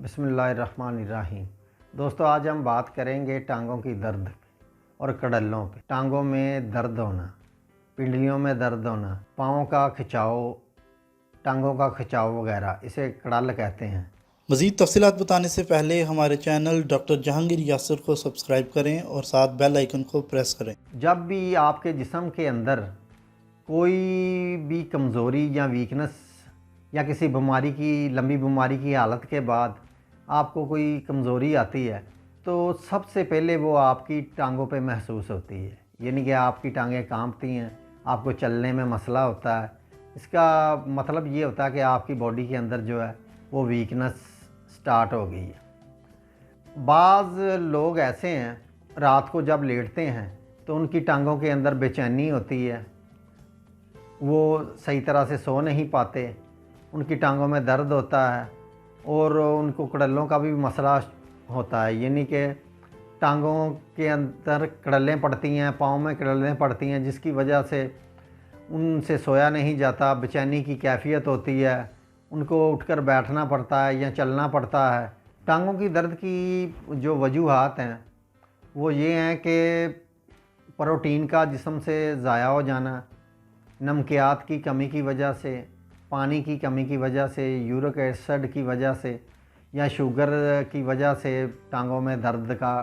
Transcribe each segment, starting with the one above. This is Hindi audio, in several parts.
बिस्मिल्लाहिर्रहमानिर्रहीम। दोस्तों, आज हम बात करेंगे टांगों की दर्द और कड़लों पे। टांगों में दर्द होना, पिंडलियों में दर्द होना, पाँव का खिंचाव, टांगों का खिंचाव वगैरह, इसे कड़ल कहते हैं। मज़ीद तफ़सीलात बताने से पहले हमारे चैनल डॉक्टर जहांगीर यासर को सब्सक्राइब करें और साथ बेल आइकन को प्रेस करें। जब भी आपके जिस्म के अंदर कोई भी कमज़ोरी या वीकनेस या किसी बीमारी की, लंबी बीमारी की हालत के बाद आपको कोई कमज़ोरी आती है, तो सबसे पहले वो आपकी टांगों पे महसूस होती है। यानी कि आपकी टांगें कांपती हैं, आपको चलने में मसला होता है। इसका मतलब ये होता है कि आपकी बॉडी के अंदर जो है वो वीकनेस स्टार्ट हो गई है। बाज़ लोग ऐसे हैं, रात को जब लेटते हैं तो उनकी टांगों के अंदर बेचैनी होती है, वो सही तरह से सो नहीं पाते, उनकी टांगों में दर्द होता है और उनको कड़लों का भी मसला होता है। यानी कि टांगों के अंदर कड़लें पड़ती हैं, पाँव में कड़लें पड़ती हैं, जिसकी वजह से उनसे सोया नहीं जाता, बेचैनी की कैफियत होती है, उनको उठकर बैठना पड़ता है या चलना पड़ता है। टांगों की दर्द की जो वजूहात हैं वो ये हैं कि प्रोटीन का जिस्म से ज़ाया हो जाना, नमकियात की कमी की वजह से, पानी की कमी की वजह से, यूरिक एसिड की वजह से या शुगर की वजह से टांगों में दर्द का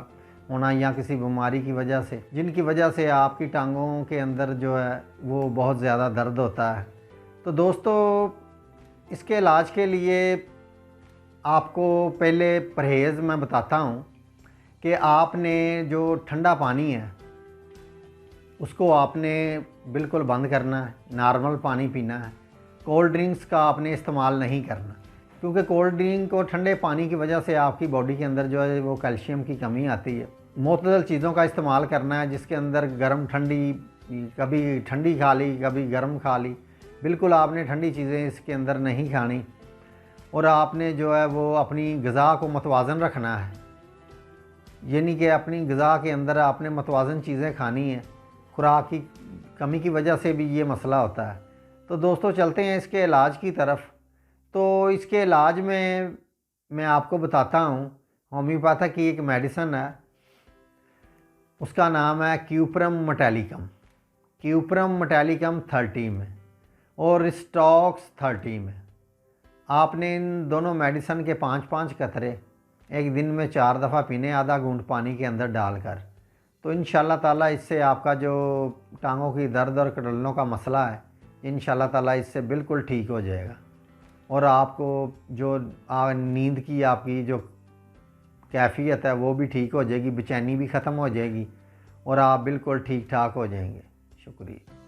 होना, या किसी बीमारी की वजह से, जिनकी वजह से आपकी टांगों के अंदर जो है वो बहुत ज़्यादा दर्द होता है। तो दोस्तों, इसके इलाज के लिए आपको पहले परहेज़ मैं बताता हूँ कि आपने जो ठंडा पानी है उसको आपने बिल्कुल बंद करना है, नॉर्मल पानी पीना है। कोल्ड ड्रिंक्स का आपने इस्तेमाल नहीं करना, क्योंकि कोल्ड ड्रिंक और ठंडे पानी की वजह से आपकी बॉडी के अंदर जो है वो कैल्शियम की कमी आती है। मुतदल चीज़ों का इस्तेमाल करना है, जिसके अंदर गर्म ठंडी, कभी ठंडी खा ली, कभी गर्म खा ली। बिल्कुल आपने ठंडी चीज़ें इसके अंदर नहीं खानी, और आपने जो है वो अपनी ग़िज़ा को मतवाज़न रखना है। यानी कि अपनी ग़िज़ा के अंदर आपने मतवाज़न चीज़ें खानी हैं। खुराक की कमी की वजह से भी ये मसला होता है। तो दोस्तों, चलते हैं इसके इलाज की तरफ। तो इसके इलाज में मैं आपको बताता हूँ, होम्योपैथी की एक मेडिसिन है, उसका नाम है क्यूप्रम मेटालिकम। क्यूप्रम मेटालिकम 30 में और स्टॉक्स 30 में। आपने इन दोनों मेडिसिन के 5-5 कतरे एक दिन में 4 दफ़ा पीने, आधा घूंट पानी के अंदर डालकर। तो इंशाल्लाह ताला इससे आपका जो टांगों की दर्द और कड़लों का मसला है, इंशाल्लाह ताला इससे बिल्कुल ठीक हो जाएगा। और आपको जो नींद की आपकी जो कैफियत है वो भी ठीक हो जाएगी, बेचैनी भी ख़त्म हो जाएगी और आप बिल्कुल ठीक ठाक हो जाएंगे। शुक्रिया।